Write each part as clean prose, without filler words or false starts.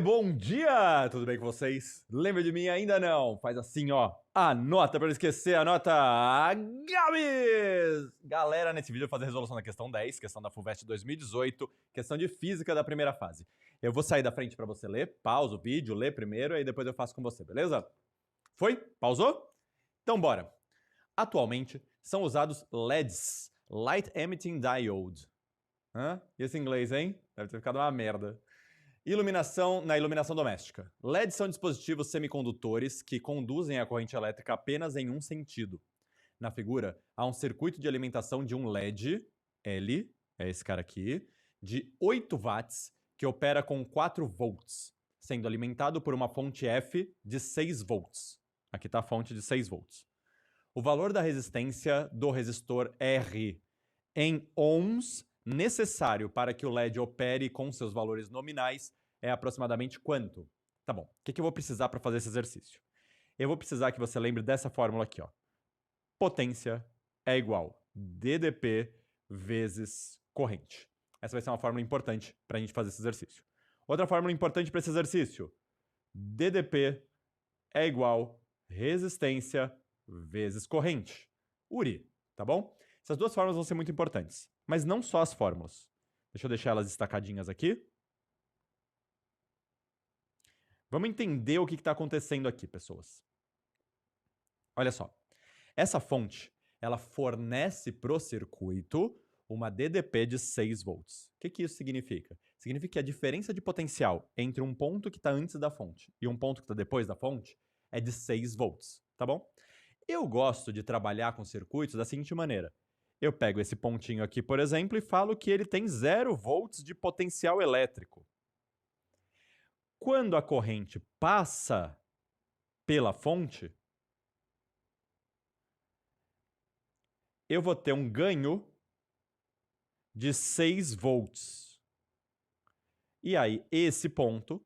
Bom dia! Tudo bem com vocês? Lembra de mim? Ainda não? Faz assim, ó. Anota pra não esquecer, anota Gabs! Galera, nesse vídeo eu vou fazer a resolução da questão 10, questão da FUVEST 2018, questão de física da primeira fase. Eu vou sair da frente pra você ler, pausa o vídeo, lê primeiro, aí depois eu faço com você, beleza? Foi? Pausou? Então bora. Atualmente são usados LEDs, Light Emitting Diode. Esse inglês, hein? Deve ter ficado uma merda. Na iluminação doméstica. LEDs são dispositivos semicondutores que conduzem a corrente elétrica apenas em um sentido. Na figura, há um circuito de alimentação de um LED, L, é esse cara aqui, de 8 watts, que opera com 4 volts, sendo alimentado por uma fonte F de 6 volts. Aqui está a fonte de 6 volts. O valor da resistência do resistor R em ohms necessário para que o LED opere com seus valores nominais é aproximadamente quanto? Tá bom. O que eu vou precisar para fazer esse exercício? Eu vou precisar que você lembre dessa fórmula aqui, ó. Potência é igual DDP vezes corrente. Essa vai ser uma fórmula importante para a gente fazer esse exercício. Outra fórmula importante para esse exercício. DDP é igual resistência vezes corrente. URI, tá bom? Essas duas fórmulas vão ser muito importantes. Mas não só as fórmulas. Deixa eu deixar elas destacadinhas aqui. Vamos entender o que está acontecendo aqui, pessoas. Olha só. Essa fonte, ela fornece para o circuito uma DDP de 6 volts. O que isso significa? Significa que a diferença de potencial entre um ponto que está antes da fonte e um ponto que está depois da fonte é de 6 volts, tá bom? Eu gosto de trabalhar com circuitos da seguinte maneira. Eu pego esse pontinho aqui, por exemplo, e falo que ele tem 0 volts de potencial elétrico. Quando a corrente passa pela fonte, eu vou ter um ganho de 6 volts. E aí, esse ponto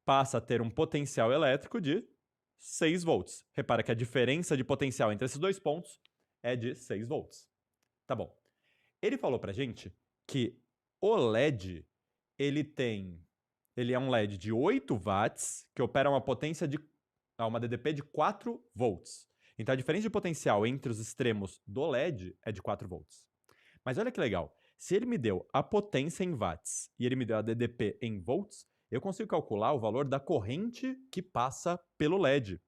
passa a ter um potencial elétrico de 6 volts. Repara que a diferença de potencial entre esses dois pontos é de 6 volts. Tá bom. Ele falou pra gente que o LED, ele é um LED de 8 watts que opera uma potência de uma DDP de 4 volts. Então a diferença de potencial entre os extremos do LED é de 4 volts. Mas olha que legal. Se ele me deu a potência em watts e ele me deu a DDP em volts, eu consigo calcular o valor da corrente que passa pelo LED.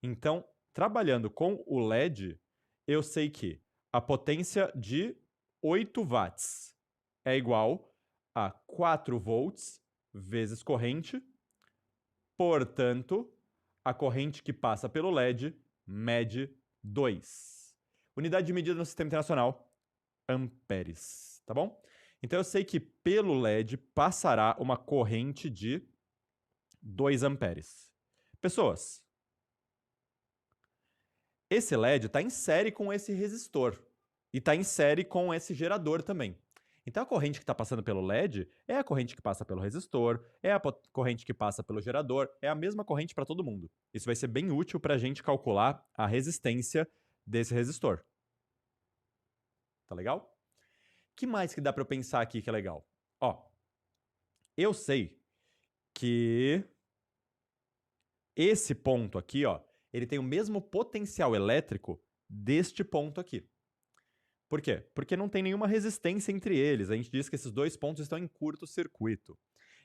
Então, trabalhando com o LED, eu sei que a potência de 8 watts é igual a 4 volts vezes corrente. Portanto, a corrente que passa pelo LED mede 2. Unidade de medida no Sistema Internacional, amperes, tá bom? Então eu sei que pelo LED passará uma corrente de 2 amperes. Pessoas, esse LED está em série com esse resistor e está em série com esse gerador também. Então a corrente que está passando pelo LED é a corrente que passa pelo resistor, é a corrente que passa pelo gerador, é a mesma corrente para todo mundo. Isso vai ser bem útil para a gente calcular a resistência desse resistor. Tá legal? O que mais que dá para eu pensar aqui que é legal? Ó, eu sei que esse ponto aqui, ó, ele tem o mesmo potencial elétrico deste ponto aqui. Por quê? Porque não tem nenhuma resistência entre eles. A gente diz que esses dois pontos estão em curto-circuito.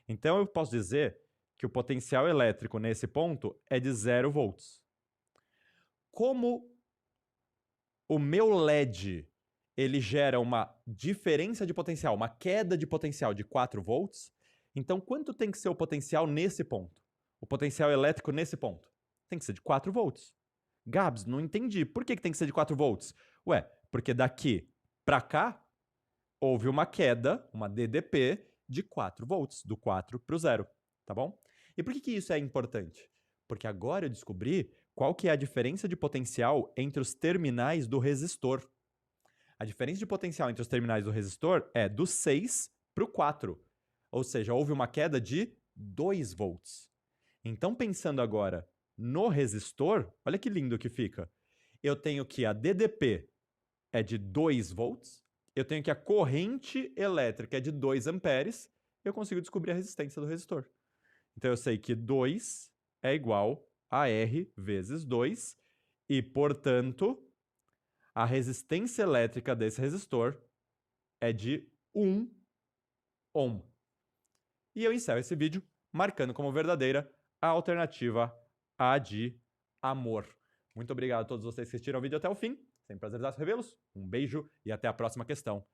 Então eu posso dizer que o potencial elétrico nesse ponto é de 0 volts. Como o meu LED ele gera uma diferença de potencial, uma queda de potencial de 4 volts, então quanto tem que ser o potencial nesse ponto? O potencial elétrico nesse ponto? Tem que ser de 4 volts. Gabs, não entendi. Por que tem que ser de 4 volts? Ué, porque daqui para cá houve uma queda, uma DDP, de 4 volts, do 4 para o 0, tá bom? E por que isso é importante? Porque agora eu descobri qual que é a diferença de potencial entre os terminais do resistor. A diferença de potencial entre os terminais do resistor é do 6 para o 4. Ou seja, houve uma queda de 2 volts. Então, pensando agora no resistor, olha que lindo que fica. Eu tenho que a DDP é de 2 volts, eu tenho que a corrente elétrica é de 2 amperes, eu consigo descobrir a resistência do resistor. Então eu sei que 2 é igual a R vezes 2 e, portanto, a resistência elétrica desse resistor é de 1 ohm. E eu encerro esse vídeo marcando como verdadeira a alternativa A de amor. Muito obrigado a todos vocês que assistiram o vídeo até o fim. Sempre prazer revê-los. Um beijo e até a próxima questão.